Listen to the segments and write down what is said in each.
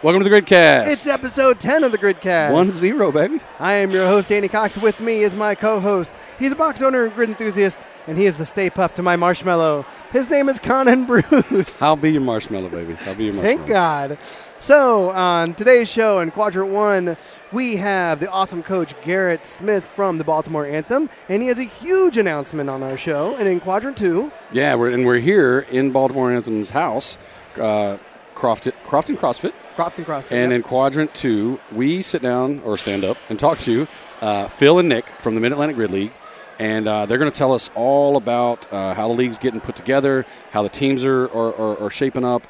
Welcome to the GridCast. It's episode 10 of the GridCast. 1-0, baby. I am your host, Danny Cox. With me is my co-host. He's a box owner and grid enthusiast, and he is the Stay Puft to my marshmallow. His name is Conan Bruce. I'll be your marshmallow, baby. I'll be your marshmallow. Thank God. So, on today's show in Quadrant 1, we have the awesome coach Garrett Smith from the Baltimore Anthem, and he has a huge announcement on our show. And in Quadrant 2... Yeah, we're here in Baltimore Anthem's house, Crofton CrossFit. Crofton CrossFit. And in Quadrant 2, we sit down or stand up and talk to Phil and Nick from the Mid-Atlantic Grid League. And they're going to tell us all about how the league's getting put together, how the teams are shaping up,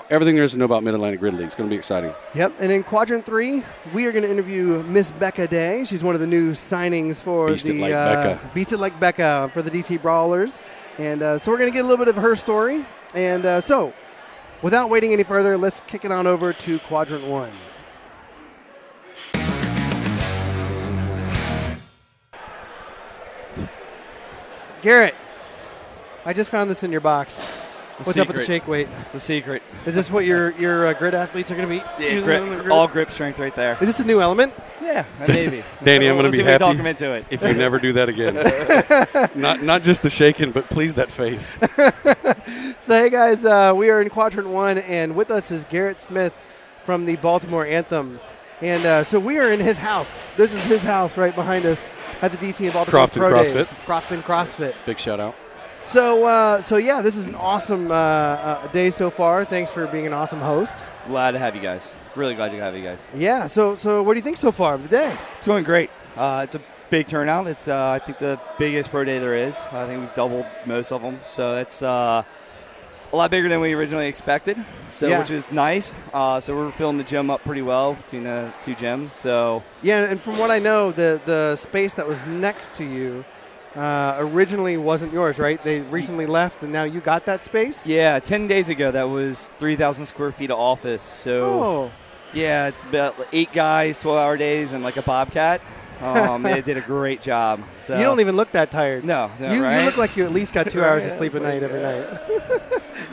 everything there is to know about Mid-Atlantic Grid League. It's going to be exciting. Yep, and in Quadrant 3, we are going to interview Miss Becca Day. She's one of the new signings for Beast It Like Becca. Beast It Like Becca for the DC Brawlers. And so we're going to get a little bit of her story. And so, without waiting any further, let's kick it on over to Quadrant 1. Garrett, I just found this in your box. What's up with the shake weight? It's a secret. Is this what your grid athletes are going to be using? All grip strength right there. Is this a new element? Yeah, maybe. Danny, I'm going to be happy talk him into it. if you never do that again. not just the shaking, but please that face. So, hey, guys, we are in Quadrant 1, and with us is Garrett Smith from the Baltimore Anthem. And so we are in his house. This is his house right behind us at the DC and Baltimore Crofton Pro Days. CrossFit. Crofton CrossFit. Big shout out. So yeah, this is an awesome day so far. Thanks for being an awesome host. Glad to have you guys. Really glad to have you guys. Yeah, so what do you think so far of the day? It's going great. It's a big turnout. It's, I think, the biggest pro day there is. I think we've doubled most of them. So it's a lot bigger than we originally expected, which is nice. So we're filling the gym up pretty well between the two gyms. So yeah, and from what I know, the space that was next to you originally wasn't yours, right? They recently left, and now you got that space? Yeah, 10 days ago, that was 3,000 square feet of office. So, yeah, about 8 guys, 12-hour days, and like a bobcat. They did a great job. So. You don't even look that tired. No, you look like you at least got 2 hours of sleep a night every night.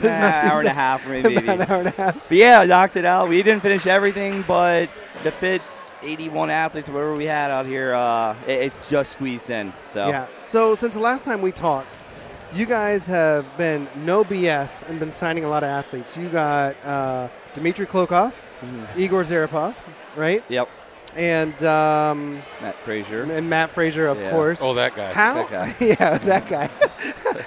An hour and a half, maybe. About an hour and a half. But yeah, knocked it out. We didn't finish everything, but the fit 81 athletes, whatever we had out here, it just squeezed in. So yeah. So since the last time we talked, you guys have been no BS and been signing a lot of athletes. You got Dmitry Klokov, Igor Zaripov, right? Yep. And Matt Frazier. And Matt Frazier, of course. Oh, that guy. How? That guy. Yeah, that guy.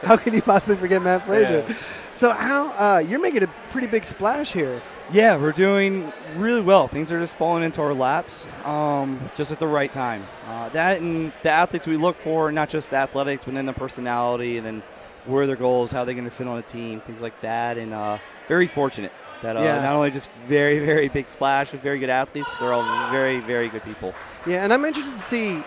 How can you possibly forget Matt Frazier? Yeah. So how you're making a pretty big splash here. Yeah, we're doing really well. Things are just falling into our laps just at the right time. That and the athletes we look for, not just the athletics, but then the personality, and then where are their goals, how they're going to fit on a team, things like that. And very fortunate that not only just very, very big splash with very good athletes, but they're all very, very good people. Yeah, and I'm interested to see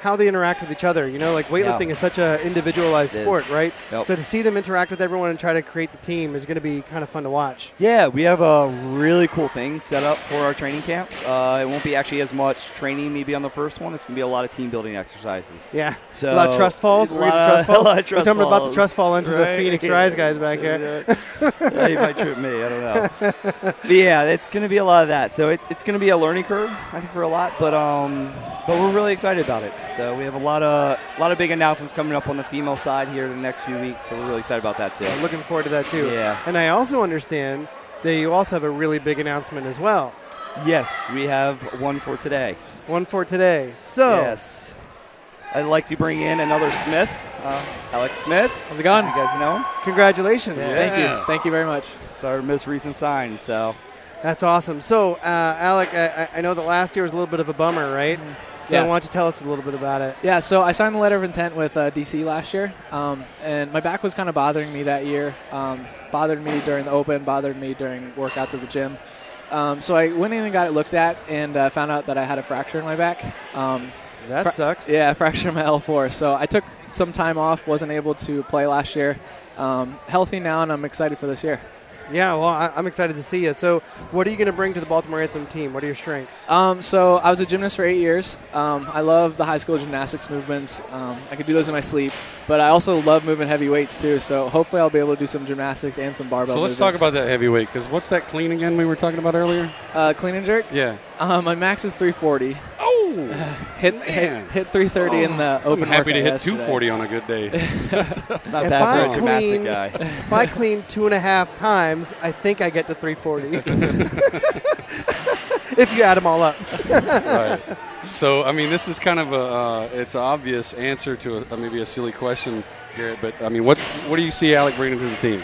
how they interact with each other. You know, like weightlifting is such an individualized sport, right? Yep. So to see them interact with everyone and try to create the team is going to be kind of fun to watch. Yeah, we have a really cool thing set up for our training camps. It won't be actually as much training maybe on the first one. It's going to be a lot of team building exercises. Yeah, so a lot of trust falls. A lot of trust falls. Tell me about the trust fall into the Phoenix Rise guys back here. Yeah, you might trip me. I don't know. But yeah, it's going to be a lot of that. So it's going to be a learning curve, I think, for a lot. But we're really excited about it. So we have a lot of big announcements coming up on the female side here in the next few weeks. So we're really excited about that too. I'm looking forward to that too. Yeah. And I also understand that you also have a really big announcement as well. Yes, we have one for today. One for today. So yes, I'd like to bring in another Smith, Alec Smith. How's it going? You guys know him? Congratulations. Yeah. Thank you very much. It's our most recent sign. So that's awesome. So Alec, I know that last year was a little bit of a bummer, right? So why don't you tell us a little bit about it? Yeah, so I signed the letter of intent with DC last year, and my back was kind of bothering me that year. Bothered me during the open, bothered me during workouts at the gym. So I went in and got it looked at and found out that I had a fracture in my back. That sucks. Yeah, fracture in my L4. So I took some time off, wasn't able to play last year. Healthy now, and I'm excited for this year. Yeah, well, I'm excited to see you. So what are you going to bring to the Baltimore Anthem team? What are your strengths? So I was a gymnast for 8 years. I love the high school gymnastics movements. I could do those in my sleep. But I also love moving heavy weights, too. So hopefully I'll be able to do some gymnastics and some barbell So let's talk about that heavyweight, because what's that clean again we were talking about earlier? Clean and jerk? Yeah. My max is 340. Oh! Hit 330 in the open I'm happy to hit yesterday. 240 on a good day. It's not bad for a gymnastic guy. If I clean 2.5 times, I think I get to 340. If you add them all up. Right. So, I mean, this is kind of it's an obvious answer to maybe a silly question, Garrett, but, I mean, what do you see Alec bringing to the team?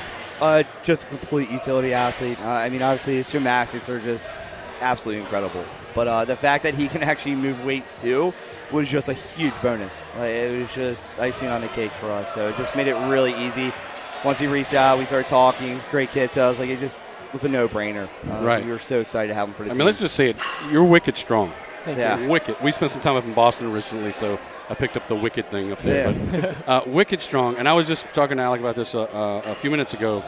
Just a complete utility athlete. I mean, obviously his gymnastics are just absolutely incredible. But the fact that he can actually move weights too was just a huge bonus. It was just icing on the cake for us. So it just made it really easy. Once he reached out, we started talking. He was a great kid. So I was like, it just was a no-brainer. Right. So we were so excited to have him for the team. I mean, let's just say it. You're wicked strong. Thank Yeah. you. Wicked. We spent some time up in Boston recently, so I picked up the wicked thing up there. Yeah. But, wicked strong. And I was just talking to Alec about this a few minutes ago.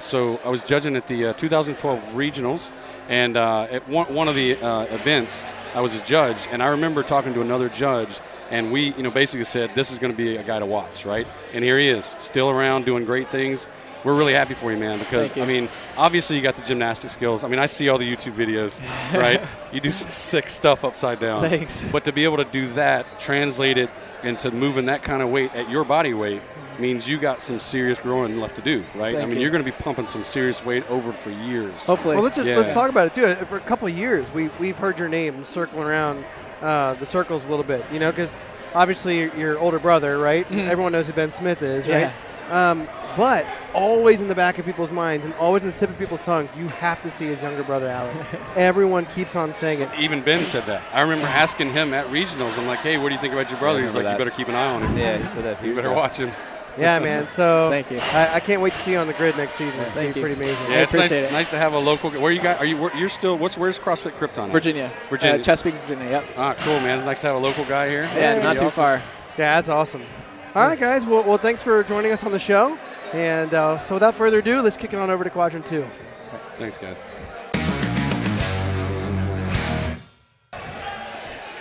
So I was judging at the 2012 regionals, and at one of the events, I was a judge, and I remember talking to another judge, and we, basically said this is going to be a guy to watch, right? And here he is, still around, doing great things. We're really happy for you, man, because, I mean, obviously you got the gymnastic skills. I mean, I see all the YouTube videos, right? You do some sick stuff upside down. Thanks. But to be able to do that, translate it into moving that kind of weight at your body weight, means you got some serious growing left to do, right? Thank I mean, you. you're going to be pumping some serious weight over for years. Hopefully. Well, let's talk about it, too. For a couple of years, we've heard your name circling around the circles a little bit, because obviously your older brother, right? Mm-hmm. Everyone knows who Ben Smith is, right? Yeah. But always in the back of people's minds and always in the tip of people's tongue, you have to see his younger brother, Alec. Everyone keeps on saying it. Even Ben said that. I remember asking him at regionals, I'm like, hey, what do you think about your brother? Yeah, I He's like, remember you better keep an eye on him. Yeah, he said that. You better watch him. Yeah, man. So Thank you. I can't wait to see you on the grid next season. It's going to Thank be you. pretty amazing. Yeah, I it's nice, appreciate it. nice to have a local. Where you got? You're still? Where's CrossFit Krypton? Virginia. Virginia. Chesapeake, Virginia, yep. Ah, cool, man. It's nice to have a local guy here. Yeah, That's not pretty too awesome. far. Yeah, that's awesome. All right, guys. Well, thanks for joining us on the show. And so without further ado, let's kick it on over to Quadrant 2. Thanks, guys.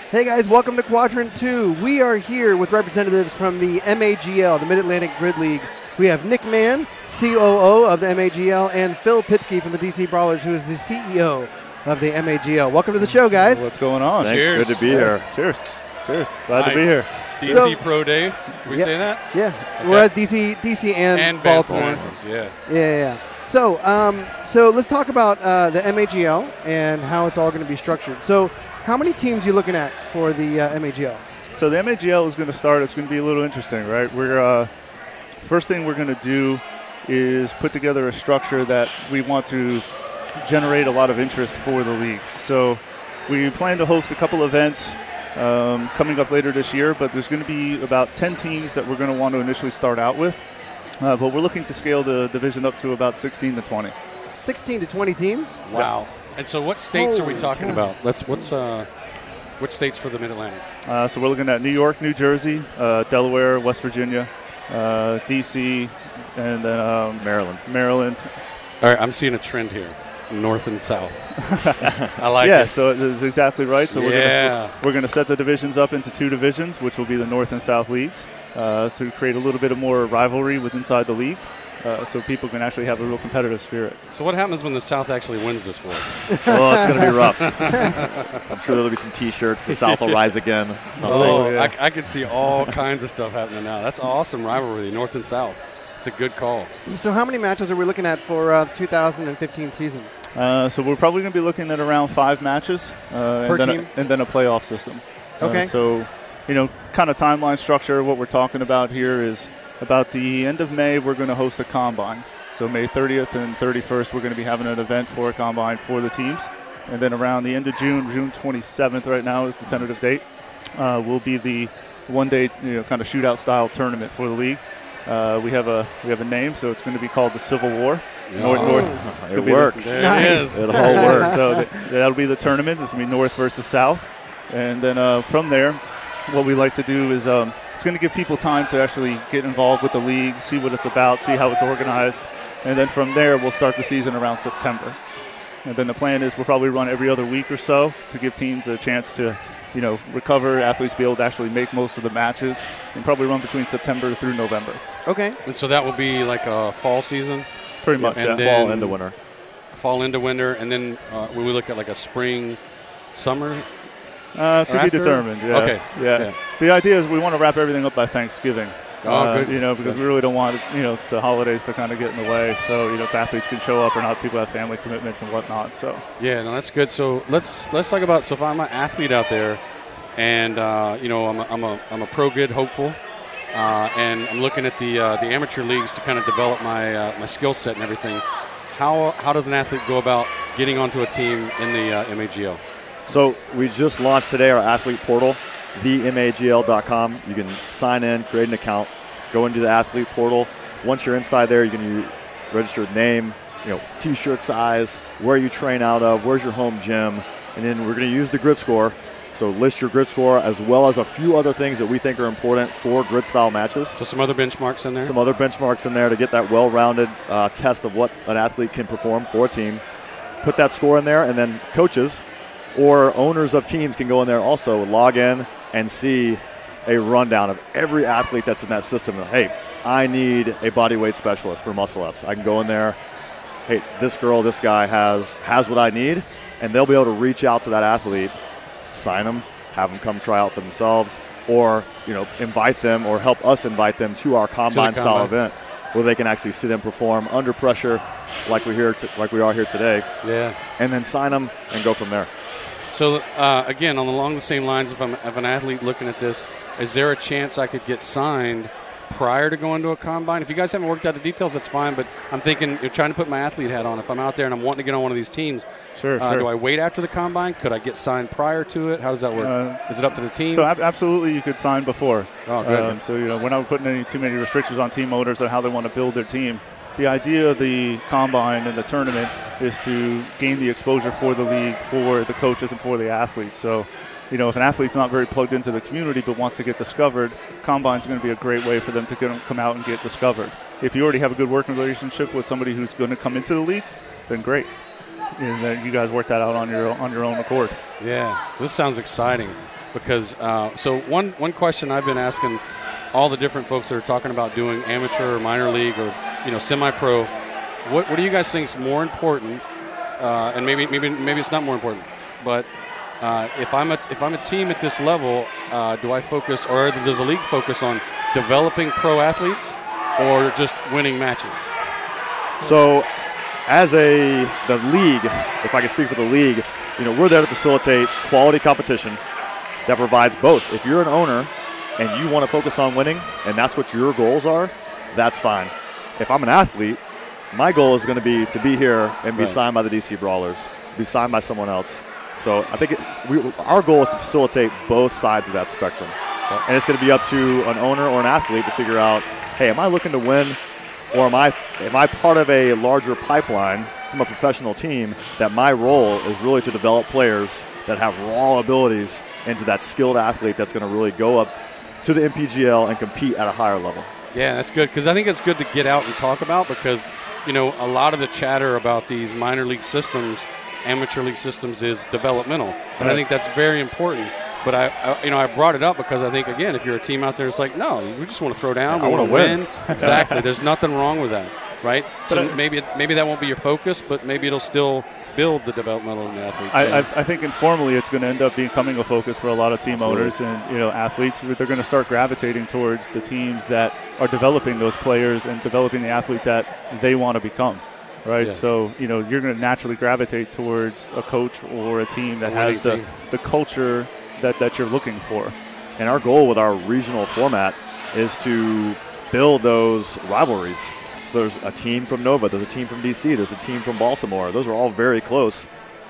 Hey guys, welcome to Quadrant 2. We are here with representatives from the MAGL, the Mid-Atlantic Grid League. We have Nick Mann, COO of the MAGL, and Phil Pitsky from the DC Brawlers, who is the CEO of the MAGL. Welcome to the show, guys. What's going on? Thanks. Cheers. Good to be here. Cheers. Cheers. Glad to be here. DC So- Pro Day. Did we say that? Yeah, Okay. we're at DC and Baltimore. Anthems, yeah. Yeah. So let's talk about the MAGL and how it's all going to be structured. So how many teams are you looking at for the MAGL? So the MAGL is going to start. It's going to be a little interesting, right? We're first thing we're going to do is put together a structure that we want to generate a lot of interest for the league. So we plan to host a couple events coming up later this year, but there's going to be about 10 teams that we're going to want to initially start out with. But we're looking to scale the division up to about 16 to 20. 16 to 20 teams? Wow. And so what states are we Holy talking cow. about? Which states for the Mid-Atlantic? So we're looking at New York, New Jersey, Delaware, West Virginia, D.C., and then Maryland. All right, I'm seeing a trend here. North and South. I like Yeah, it. so it's exactly right. So Yeah. we're going to set the divisions up into two divisions, which will be the North and South leagues, to create a little bit of more rivalry with inside the league, so people can actually have a real competitive spirit. So what happens when the South actually wins this war? Oh, it's going to be rough. I'm sure there'll be some T-shirts. The South will rise again. Oh, yeah. I could see all kinds of stuff happening now. That's awesome rivalry, North and South. It's a good call. So how many matches are we looking at for 2015 season? So we're probably going to be looking at around 5 matches Per team? and then a playoff system. Okay. So, kind of timeline structure, what we're talking about here is about the end of May, we're going to host a combine. So May 30th and 31st, we're going to be having an event for a combine for the teams. And then around the end of June 27th right now is the tentative date, will be the one-day kind of shootout style tournament for the league. We have a name, so it's going to be called the Civil War. Oh. It works. There it is. It all works. So that'll be the tournament. This will be North versus South. And then from there, what we like to do is it's going to give people time to actually get involved with the league, see what it's about, see how it's organized. And then from there, we'll start the season around September. And then the plan is we'll probably run every other week or so to give teams a chance to, recover, athletes be able to actually make most of the matches, and probably run between September through November. Okay. And so that will be like a fall season? Pretty much, and yeah. Fall into winter. Fall into winter, and then when we look at like a spring, summer? To be determined, yeah. Okay. Yeah. The idea is we want to wrap everything up by Thanksgiving. Good. Because we really don't want, the holidays to kind of get in the way. So, if athletes can show up or not, people have family commitments and whatnot. So. Yeah, no, that's good. So let's talk about. So if I'm an athlete out there, and I'm a pro grid hopeful, and I'm looking at the amateur leagues to kind of develop my skill set and everything. How does an athlete go about getting onto a team in the MAGL? So we just launched today our athlete portal, themagl.com. You can sign in, create an account, go into the athlete portal. Once you're inside there, you can register name, T-shirt size, where you train out of, where's your home gym, and then we're going to use the grid score. So list your grid score as well as a few other things that we think are important for grid style matches. So some other benchmarks in there? Some other benchmarks in there to get that well-rounded test of what an athlete can perform for a team. Put that score in there, and then coaches or owners of teams can go in there also, log in and see a rundown of every athlete that's in that system. Hey, I need a body weight specialist for muscle ups. I can go in there, hey, this girl, this guy has what I need, and they'll be able to reach out to that athlete, sign them, have them come try out for themselves, or invite them or help us invite them to our combine-style event where they can actually see them perform under pressure like we are here today. Yeah. And then sign them and go from there. So, again, along the same lines, if I'm an athlete looking at this, is there a chance I could get signed prior to going to a combine? If you guys haven't worked out the details, that's fine, but I'm thinking you're trying to put my athlete hat on. If I'm out there and I'm wanting to get on one of these teams, sure. Do I wait after the combine? Could I get signed prior to it? How does that work? Is it up to the team? So absolutely you could sign before. Oh, good. So, we're not putting too many restrictions on team owners on how they want to build their team. The idea of the combine and the tournament is to gain the exposure for the league, for the coaches, and for the athletes. So, if an athlete's not very plugged into the community but wants to get discovered, combine's going to be a great way for them to come out and get discovered. If you already have a good working relationship with somebody who's going to come into the league, then great. And then you guys work that out on your own accord. Yeah, so this sounds exciting because so one question I've been asking all the different folks that are talking about doing amateur or minor league or semi-pro, what do you guys think is more important? And maybe it's not more important, but if I'm a team at this level, do I focus, or does the league focus on developing pro athletes or just winning matches? So, as the league, if I can speak for the league, we're there to facilitate quality competition that provides both. If you're an owner and you want to focus on winning, and that's what your goals are, that's fine. If I'm an athlete, my goal is going to be here and be signed by the DC Brawlers, be signed by someone else. So I think our goal is to facilitate both sides of that spectrum. And it's going to be up to an owner or an athlete to figure out, hey, am I looking to win, or am I part of a larger pipeline from a professional team that my role is really to develop players that have raw abilities into that skilled athlete that's going to really go up to the NPGL and compete at a higher level. Yeah, that's good, because I think it's good to get out and talk about, because a lot of the chatter about these minor league systems, amateur league systems, is developmental, and I think that's very important. But I brought it up because I think, again, if you're a team out there, it's like, no, we just want to throw down, we want to win. Exactly. There's nothing wrong with that, right? So maybe that won't be your focus, but maybe it'll still build the developmental in the athletes. I think informally it's going to end up becoming a focus for a lot of team owners and athletes. They're going to start gravitating towards the teams that are developing those players and developing the athlete that they want to become. Right, so you're going to naturally gravitate towards a coach or a team that has the culture that you're looking for. And our goal with our regional format is to build those rivalries. So there's a team from Nova, there's a team from DC, there's a team from Baltimore. Those are all very close.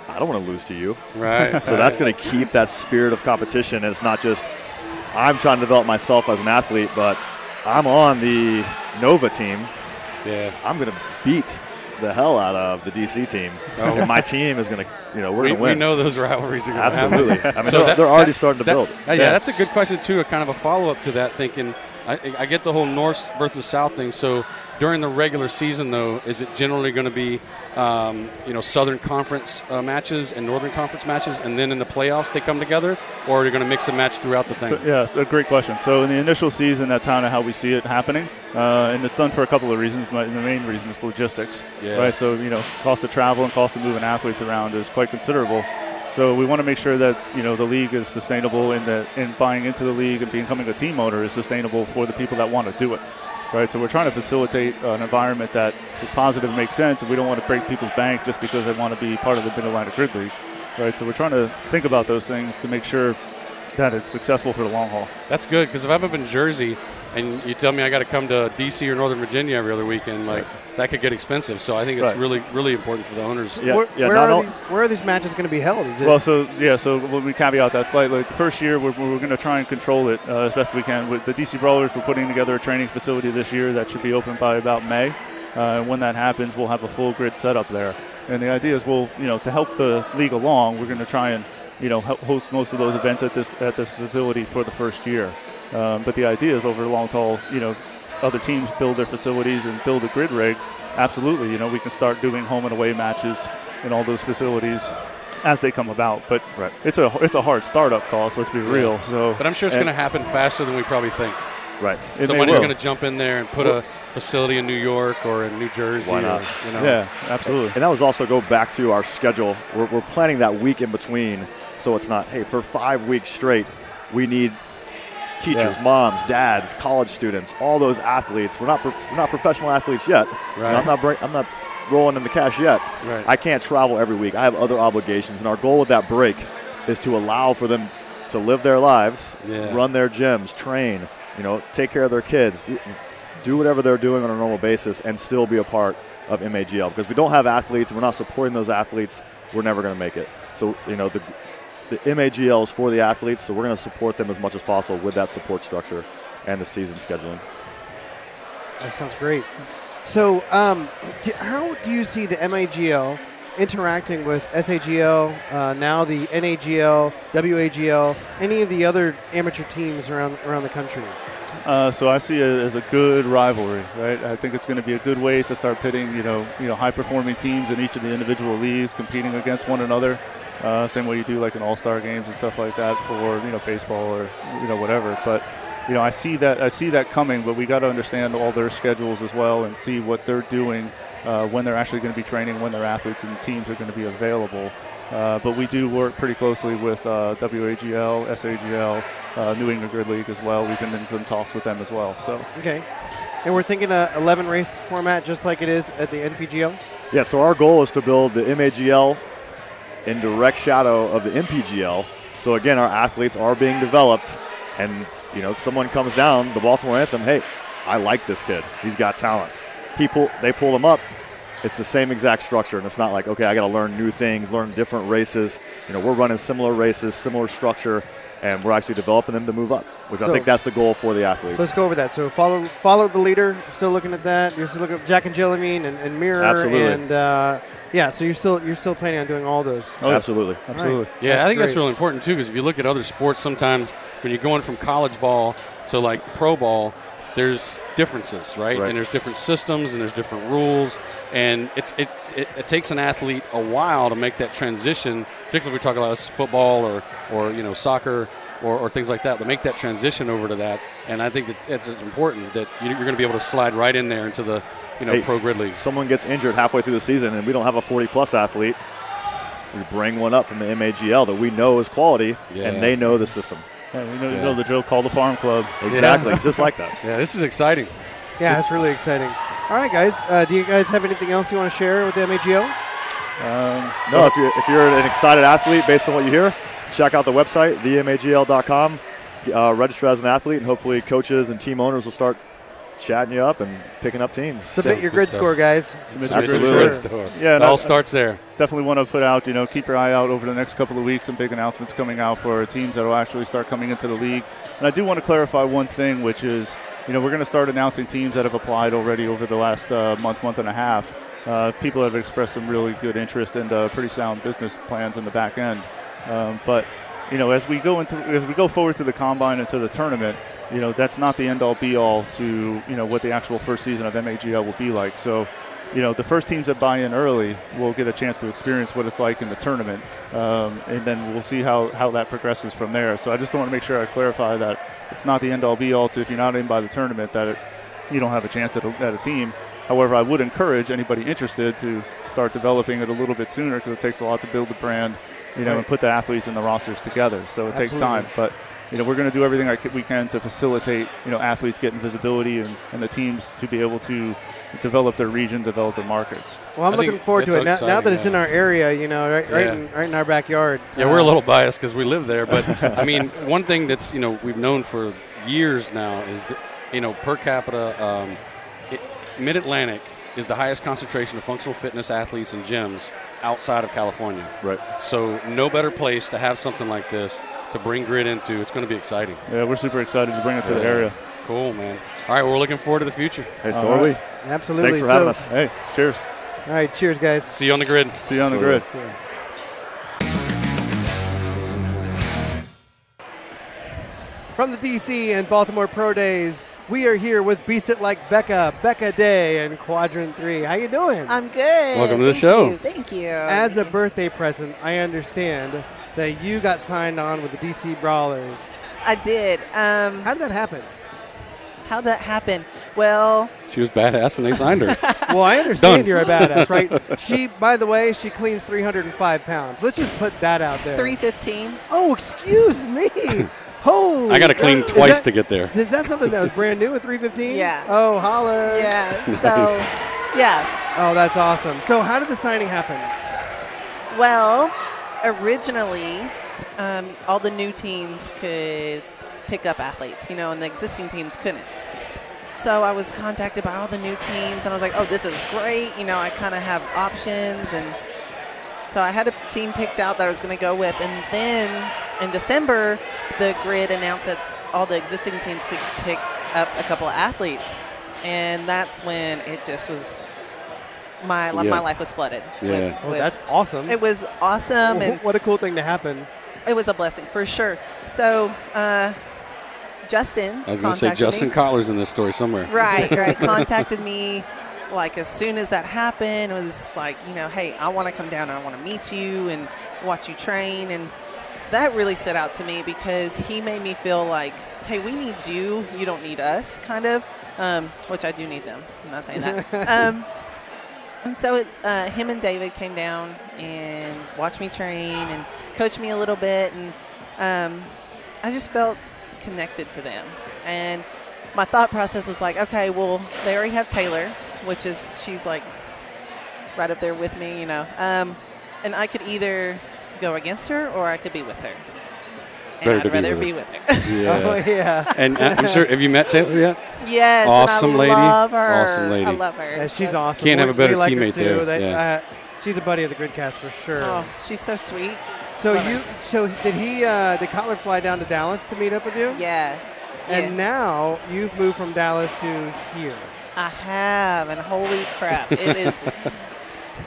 I don't want to lose to you. Right. So that's going to keep that spirit of competition. And it's not just I'm trying to develop myself as an athlete, but I'm on the Nova team. Yeah. I'm going to beat the hell out of the DC team. And my team is going to, we're going to win. We know those rivalries are going to happen. Absolutely. I mean, so they're already starting to build. Yeah, that's a good question, too, a kind of a follow-up to that, thinking, I get the whole North versus South thing. So during the regular season, though, is it generally going to be, Southern Conference matches and Northern Conference matches, and then in the playoffs they come together, or are you going to mix and match throughout the thing? So, yeah, it's a great question. So in the initial season, that's kind of how we see it happening, and it's done for a couple of reasons. But the main reason is logistics, right? So cost of travel and cost of moving athletes around is quite considerable. So we want to make sure that the league is sustainable, and buying into the league and becoming a team owner is sustainable for the people that want to do it, right? So we're trying to facilitate an environment that is positive and makes sense, and we don't want to break people's bank just because they want to be part of the Mid-Atlantic Grid League, right? So we're trying to think about those things to make sure that it's successful for the long haul. That's good, because if I'm up in Jersey and you tell me I got to come to D.C. or Northern Virginia every other weekend, that could get expensive. So I think it's really, really important for the owners. Yeah, where are these matches going to be held? So we caveat that slightly. The first year, we're going to try and control it as best we can. With the DC Brawlers, we're putting together a training facility this year that should be open by about May. And when that happens, we'll have a full grid setup there. And the idea is to help the league along, we're going to try and host most of those events at this facility for the first year. But the idea is over the long haul, other teams build their facilities and build a grid rig. Absolutely, we can start doing home and away matches in all those facilities as they come about. But it's a hard startup cost. Let's be real. But I'm sure it's going to happen faster than we probably think. Right. Somebody's going to jump in there and put a facility in New York or in New Jersey. Why not? Yeah, absolutely. And that was also go back to our schedule. We're planning that week in between, so it's not, hey, for 5 weeks straight, we need teachers, moms, dads, college students, all those athletes. We're not professional athletes yet. Right. I'm not rolling in the cash yet. Right. I can't travel every week. I have other obligations, and our goal with that break is to allow for them to live their lives, run their gyms, train, take care of their kids, do whatever they're doing on a normal basis, and still be a part of MAGL. Because if we don't have athletes and we're not supporting those athletes, we're never going to make it. So the MAGL is for the athletes, so we're going to support them as much as possible with that support structure and the season scheduling. That sounds great. So how do you see the MAGL interacting with SAGL, now the NAGL, WAGL, any of the other amateur teams around the country? So I see it as a good rivalry, right? I think it's going to be a good way to start pitting, high-performing teams in each of the individual leagues competing against one another. Same way you do like an all-star games and stuff like that for baseball or whatever. But I see that coming. But we got to understand all their schedules as well and see what they're doing when they're actually going to be training, when their athletes and teams are going to be available. But we do work pretty closely with WAGL, SAGL, New England Grid League as well. We've been in some talks with them as well. So okay, and we're thinking a 11 race format just like it is at the NPGL. Yeah. So our goal is to build the MAGL in direct shadow of the NPGL. So again, our athletes are being developed, and someone comes down, the Baltimore Anthem, hey, I like this kid. He's got talent. They pull him up. It's the same exact structure, and it's not like, okay, I got to learn new things, learn different races. We're running similar races, similar structure, and we're actually developing them to move up, which I think that's the goal for the athletes. Let's go over that. So follow the leader. Still looking at that. You're still looking at Jack and Jill, and Mirror. Absolutely. And so you're still planning on doing all those. Oh, absolutely. Absolutely. Right. Yeah, I think that's really important too, because if you look at other sports, sometimes when you're going from college ball to like pro ball, there's differences, right? And there's different systems and there's different rules, and it takes an athlete a while to make that transition. Particularly if we talk about football or soccer or things like that, to make that transition over to that. And I think it's important that you're going to be able to slide right in there into the pro grid league. Someone gets injured halfway through the season and we don't have a 40-plus athlete, we bring one up from the MAGL that we know is quality, and they know the system. Yeah, you know the drill, call the farm club. Exactly, just like that. Yeah, this is exciting. Yeah, it's really exciting. All right, guys, do you guys have anything else you want to share with the MAGL? No, if you're an excited athlete based on what you hear, check out the website, themagl.com, register as an athlete, and hopefully coaches and team owners will start chatting you up and picking up teams. Submit your grid score, guys. Submit your grid score. Yeah, it all starts there. Definitely want to put out, keep your eye out over the next couple of weeks. Some big announcements coming out for teams that will actually start coming into the league. And I do want to clarify one thing, which is, we're going to start announcing teams that have applied already over the last month and a half. People have expressed some really good interest and pretty sound business plans in the back end. But as we go forward to the combine and to the tournament, that's not the end-all, be-all to, what the actual first season of MAGL will be like. So, the first teams that buy in early will get a chance to experience what it's like in the tournament, and then we'll see how that progresses from there. So I just want to make sure I clarify that it's not the end-all, be-all to if you're not in by the tournament that you don't have a chance at a team. However, I would encourage anybody interested to start developing it a little bit sooner because it takes a lot to build the brand, and put the athletes and the rosters together. So it takes time. But, we're going to do everything we can to facilitate, athletes getting visibility and the teams to be able to develop their region, develop their markets. Well, I'm looking forward to it. Now that it's in our area, right in our backyard. Yeah, we're a little biased because we live there. But, I mean, one thing that's, we've known for years now is that, per capita, Mid-Atlantic is the highest concentration of functional fitness athletes and gyms outside of California. Right. So no better place to have something like this to bring Grid into. It's going to be exciting. Yeah, we're super excited to bring it to the area. Cool, man. All right, we're looking forward to the future. Hey, so are we. Absolutely. Thanks for having us. Hey, cheers. All right, cheers, guys. See you on the grid. See you on the grid. From the DC and Baltimore Pro Days, we are here with Beast It Like Becca, Becca Day in Quadrant 3. How you doing? I'm good. Welcome to the show. Thank you. As a birthday present, I understand that you got signed on with the DC Brawlers. I did. How did that happen? How'd that happen? Well, She was badass, and they signed her. Well, I understand Done. you're a badass, right? She, by the way, she cleans 305 pounds. Let's just put that out there. 315. Oh, excuse me. Holy. I got to clean twice to get there. Is that something that was brand new at 315? Yeah. Oh, holler. Yeah. Nice. So, yeah. Oh, that's awesome. So how did the signing happen? Well, originally, all the new teams could pick up athletes, and the existing teams couldn't. So I was contacted by all the new teams, and I was like, oh, this is great. I kind of have options. And so I had a team picked out that I was going to go with. And then in December, the grid announced that all the existing teams could pick up a couple of athletes. And that's when it just was my life was flooded. Yeah. Oh, that's awesome. It was awesome. And What a cool thing to happen. it was a blessing for sure. So Justin I was going to say contacted Justin me. Kotler's in this story somewhere. Right. Contacted me like as soon as that happened. It was like, hey, I want to come down and I want to meet you and watch you train. And that really stood out to me because he made me feel like, hey, we need you. You don't need us, kind of, which I do need them. I'm not saying that. And so him and David came down and watched me train and coached me a little bit. And I just felt connected to them. And my thought process was like, okay, well, they already have Taylor, which is, she's like right up there with me, and I could either go against her or I could be with her. And I'd rather be with her. Yeah. Oh, yeah. And I'm sure, have you met Taylor yet? Yes. Awesome and I lady. love her. Awesome lady. I love her. Yeah, she's awesome. Can't have a better we like her teammate too. there. Yeah. She's a buddy of the GridCast for sure. Oh, she's so sweet. So love her. did Kotler fly down to Dallas to meet up with you? Yeah. And now you've moved from Dallas to here. I have, and holy crap,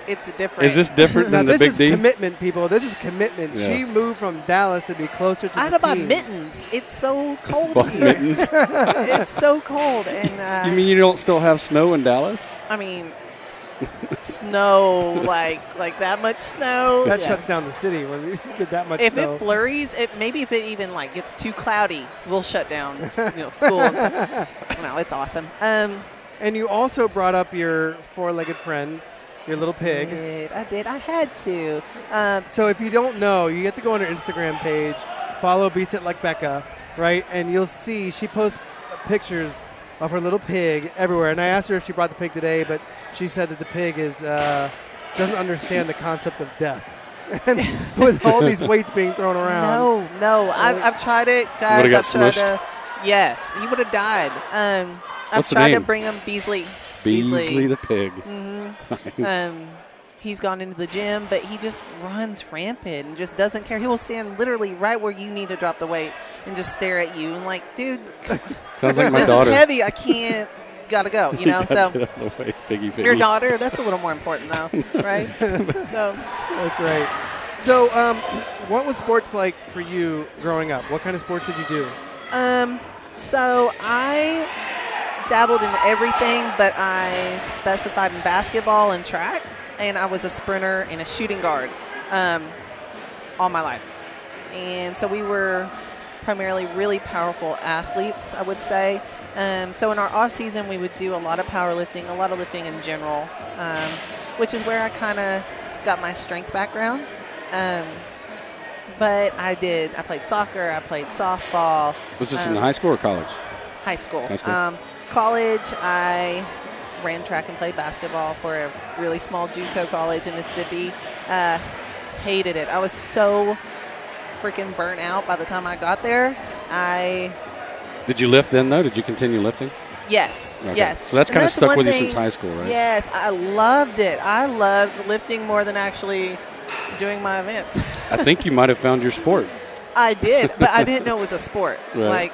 it's different. Is this different Now than the this Big is D? commitment, people. This is commitment. Yeah. She moved from Dallas to be closer to I had the to buy team. mittens. It's so cold Bought here. mittens. It's so cold, and You mean you don't still have snow in Dallas? I mean, snow like that much snow. That yeah. shuts down the city when you get that much If snow. it flurries, maybe if it even like gets too cloudy, we'll shut down school. And stuff. No, it's awesome. And you also brought up your four-legged friend, your little pig. I did. I had to. So if you don't know, you have to go on her Instagram page, follow Beast It Like Becca, right? And you'll see she posts pictures of her little pig everywhere. And I asked her if she brought the pig today, but she said that the pig doesn't understand the concept of death. And with all these weights being thrown around. No. I've tried it, guys. Would've got I've tried smushed? Yes, he would have died. I've What's the tried to name? bring him Beasley. Beasley the pig. Mm-hmm. Nice. He's gone into the gym, but he just runs rampant and just doesn't care. He will stand literally right where you need to drop the weight and just stare at you and like, dude, Sounds like my this daughter. is heavy. I can't. Gotta go. So Get out of the way, piggy, piggy. your daughter, that's a little more important though, right? So That's right. So what was sports like for you growing up? What kind of sports did you do? So I dabbled in everything, but I specified in basketball and track, and I was a sprinter and a shooting guard all my life. And so we were primarily really powerful athletes, I would say. So in our off season, we would do a lot of powerlifting, a lot of lifting in general, which is where I kind of got my strength background. But I played soccer, I played softball. Was this in high school or college? High school. High school. College, I ran track and played basketball for a really small JUCO college in Mississippi. Hated it. I was so freaking burnt out by the time I got there. Did you lift then, though? Did you continue lifting? Yes, Okay. yes. So that's kind of stuck with you thing, since high school, right? Yes, I loved it. I loved lifting more than actually doing my events. I think you might have found your sport. I did, but I didn't know it was a sport. Right. Like,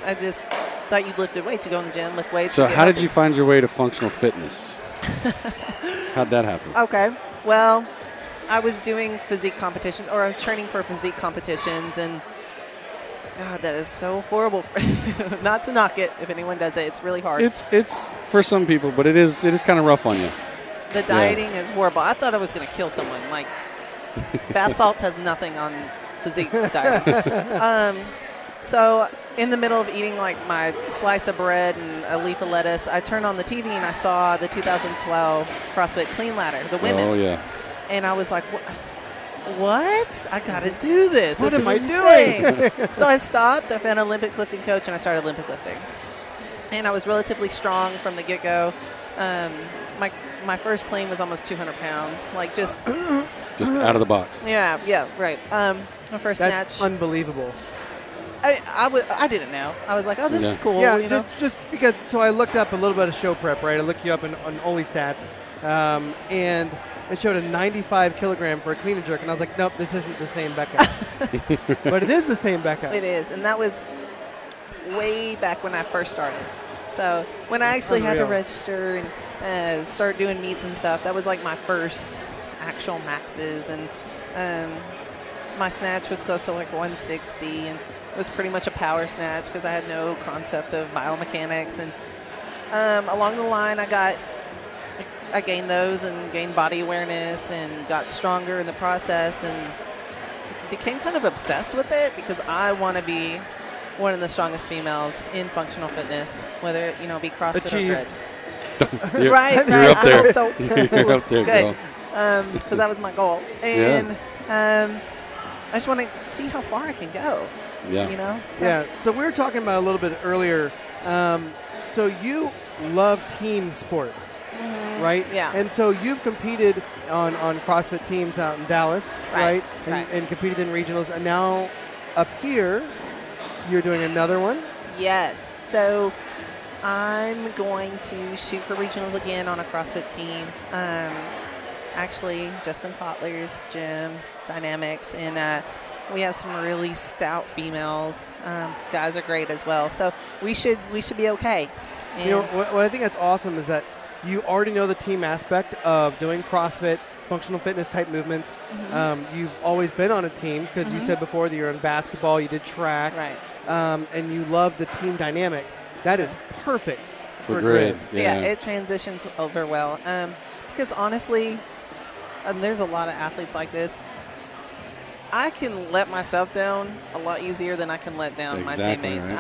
I just thought you lifted weights. You go in the gym, lift weights. So you get how did healthy. you find your way to functional fitness? How'd that happen? Okay, well, I was doing physique competitions, or I was training for physique competitions, and God, that is so horrible. Not to knock it, if anyone does it, it's really hard. It's for some people, but it is kind of rough on you. The dieting is horrible. I thought I was going to kill someone. Like, bath salts has nothing on physique dieting. So in the middle of eating like my slice of bread and a leaf of lettuce, I turned on the TV and I saw the 2012 CrossFit Clean Ladder, the women. Oh, yeah. And I was like, what? I got to do this. What This am I is insane. So I stopped. I found an Olympic lifting coach and I started Olympic lifting. And I was relatively strong from the get-go. My first clean was almost 200 pounds. Like just out of the box. Yeah, right. My first That's snatch. unbelievable. I didn't know. I was like, oh, this is cool. Yeah, you know? just because. So I looked up a little bit of show prep, right? I looked you up on Only Stats, and it showed a 95 kilogram for a clean and jerk, and I was like, nope, this isn't the same Becca. But it is the same Becca. It is, and that was way back when I first started. So when I actually had to register and start doing meets and stuff, that was like my first actual maxes, and my snatch was close to like 160, and it was pretty much a power snatch because I had no concept of biomechanics. And along the line, I gained those and gained body awareness and got stronger in the process and became kind of obsessed with it because I want to be one of the strongest females in functional fitness, whether it be CrossFit or Grid. Right. You're up there. I hope so. You're up there, girl. Good. Because that was my goal. And I just want to see how far I can go. Yeah. So we were talking about a little bit earlier. So you love team sports, right? Yeah. And so you've competed on CrossFit teams out in Dallas, right? And competed in regionals. And now up here, you're doing another one? Yes. So I'm going to shoot for regionals again on a CrossFit team. Actually, Justin Kotler's gym, Dynamics, and we have some really stout females. Guys are great as well. So we should be okay. And What I think that's awesome is that you already know the team aspect of doing CrossFit, functional fitness type movements. You've always been on a team because you said before that you're in basketball, you did track, and you love the team dynamic. That is perfect for Grid. Yeah, it transitions over well. Because honestly, and there's a lot of athletes like this, I can let myself down a lot easier than I can let down my teammates. Right.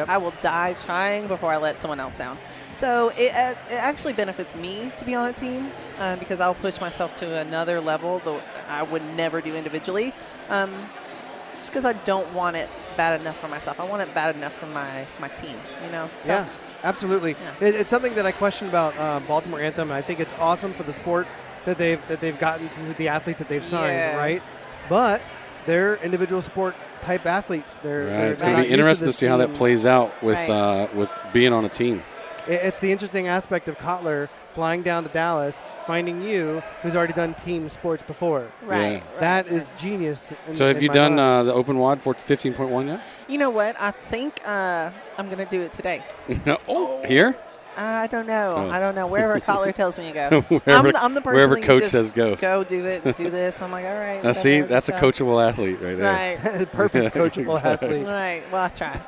I will die trying before I let someone else down. So it actually benefits me to be on a team because I'll push myself to another level that I would never do individually. Just because I don't want it bad enough for myself. I want it bad enough for my team, So, yeah, absolutely. Yeah. It's something that I question about Baltimore Anthem. I think it's awesome for the sport that they've gotten through the athletes that they've signed, right? But they're individual sport type athletes. It's going to be interesting to see how that plays out with being on a team. It's the interesting aspect of Kotler flying down to Dallas, finding you, who's already done team sports before. Right. That is genius. So have you done the open WOD for 15.1 yet? You know what? I think I'm going to do it today. Here? I don't know. Oh. I don't know. Wherever Kotler tells me to go. I'm the person wherever that coach just says go. Go do it, do this. I'm like, all right. Now see, that's a coachable athlete right there. Right. Perfect coachable athlete. Right. Well, I try.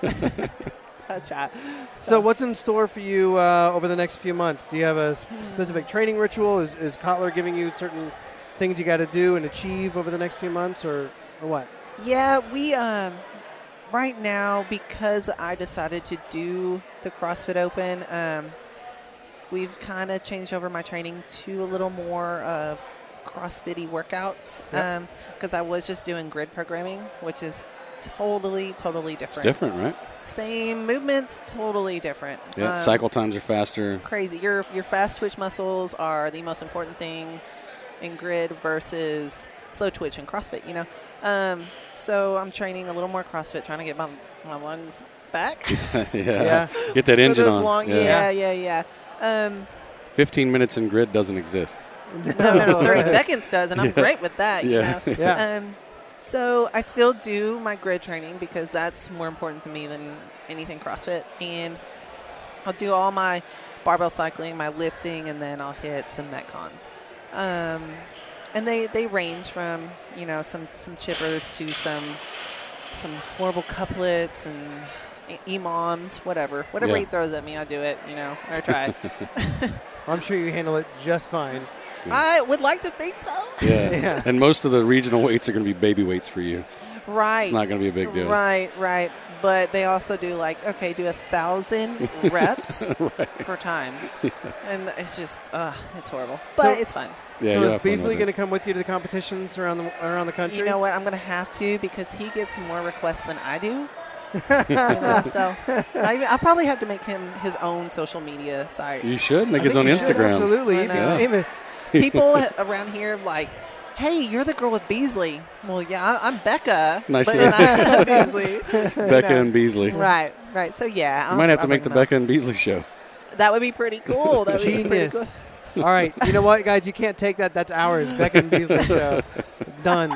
So what's in store for you over the next few months? Do you have a specific training ritual? Is Kotler giving you certain things you got to do and achieve over the next few months, or what? Yeah, we right now, because I decided to do the CrossFit Open, we've kind of changed over my training to a little more of CrossFit-y workouts, because I was just doing grid programming, which is totally different. It's different, right? Same movements, totally different. Yeah, cycle times are faster. Crazy. Your fast twitch muscles are the most important thing in grid versus slow twitch in CrossFit, you know. So I'm training a little more CrossFit, trying to get my lungs back. Yeah. Get that engine on. Yeah. 15 minutes in grid doesn't exist. No, 30 seconds does, and I'm great with that, you know. Yeah. So I still do my grid training because that's more important to me than anything CrossFit. And I'll do all my barbell cycling, my lifting, and then I'll hit some Metcons. And they range from, you know, some chippers to some horrible couplets and EMOMs, whatever he throws at me, I do it, you know, I try. I'm sure you handle it just fine. Yeah. I would like to think so. Yeah. And most of the regional weights are going to be baby weights for you. Right. It's not going to be a big deal. Right. But they also do do 1,000 reps for time. Yeah. And it's just, it's horrible. But it's fun. Yeah, so is Beasley going to come with you to the competitions around the country? You know what? I'm going to have to, because he gets more requests than I do. So I probably have to make him his own social media site. You should make his own Instagram. Absolutely, he'd be famous. People around here like, hey, you're the girl with Beasley. Well, yeah, I'm Becca. Nice to meet Beasley. Becca and Beasley. Right. So yeah, you might have to make the Becca and Beasley show. That would be pretty cool. That would be pretty cool. All right, you know what, guys? You can't take that. That's ours. Becca and Beasley show. Done.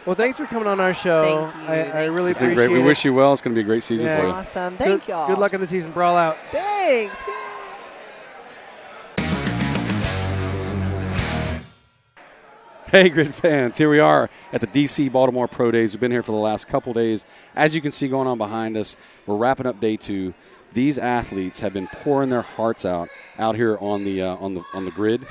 Well, thanks for coming on our show. Thank you. I really appreciate it. Great. We wish you well. It's going to be a great season for you. Awesome. Thank y'all. Good luck in the season. Brawl out. Thanks. Hey, Grid fans. Here we are at the DC Baltimore Pro Days. We've been here for the last couple days. As you can see going on behind us, we're wrapping up day 2. These athletes have been pouring their hearts out here on the grid.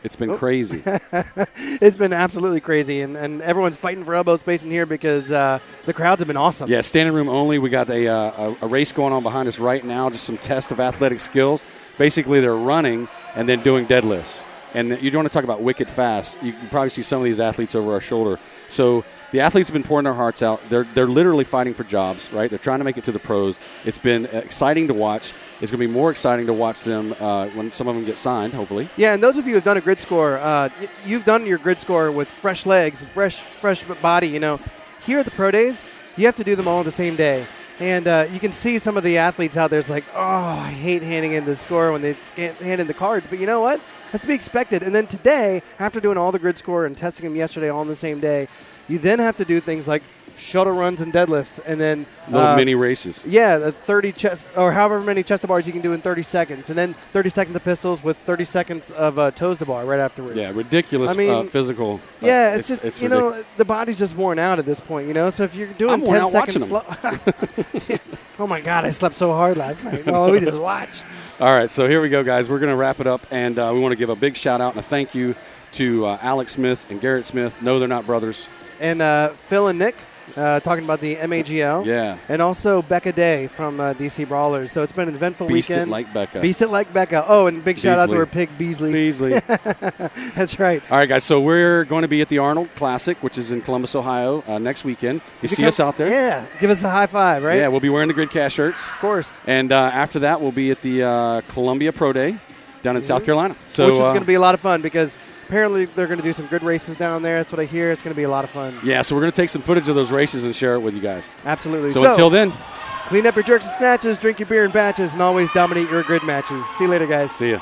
It's been crazy. It's been absolutely crazy, and everyone's fighting for elbow space in here because the crowds have been awesome. Yeah, standing room only. We got a race going on behind us right now, just some test of athletic skills. Basically, they're running and then doing deadlifts. And you don't want to talk about wicked fast. You can probably see some of these athletes over our shoulder. So the athletes have been pouring their hearts out. They're literally fighting for jobs, right? They're trying to make it to the pros. It's been exciting to watch. It's going to be more exciting to watch them when some of them get signed, hopefully. Yeah, and those of you who have done a grid score, you've done your grid score with fresh legs, fresh body. You know, here at the Pro Days, you have to do them all the same day. And you can see some of the athletes out there. It's like, I hate handing in the score when they hand in the cards. But you know what? That's to be expected. And then today, after doing all the grid score and testing them yesterday all on the same day, you then have to do things like shuttle runs and deadlifts, and then little mini races. Yeah, the 30 chest or however many chest to bars you can do in 30 seconds, and then 30 seconds of pistols with 30 seconds of toes to bar right afterwards. Yeah, ridiculous. Physical. Yeah, it's just it's the body's just worn out at this point. You know, so if you're doing 10 seconds slow. Oh my God, I slept so hard last night. Oh, we just watch. All right, so here we go, guys. We're going to wrap it up, and we want to give a big shout-out and a thank you to Alec Smith and Garrett Smith. No, they're not brothers. And Phil and Nick talking about the MAGL. Yeah. And also Becca Day from DC Brawlers. So it's been an eventful weekend. Beast it like Becca. Beast it like Becca. Oh, and big shout-out to her pig, Beasley. That's right. All right, guys, so we're going to be at the Arnold Classic, which is in Columbus, Ohio, next weekend. You see us out there? Yeah. Give us a high five, right? Yeah, we'll be wearing the GridCast shirts. Of course. And after that, we'll be at the Columbia Pro Day down in South Carolina. So, which is going to be a lot of fun because apparently they're going to do some good races down there. That's what I hear. It's going to be a lot of fun. Yeah, so we're going to take some footage of those races and share it with you guys. Absolutely. So until then, clean up your jerks and snatches, drink your beer in batches, and always dominate your grid matches. See you later, guys. See ya.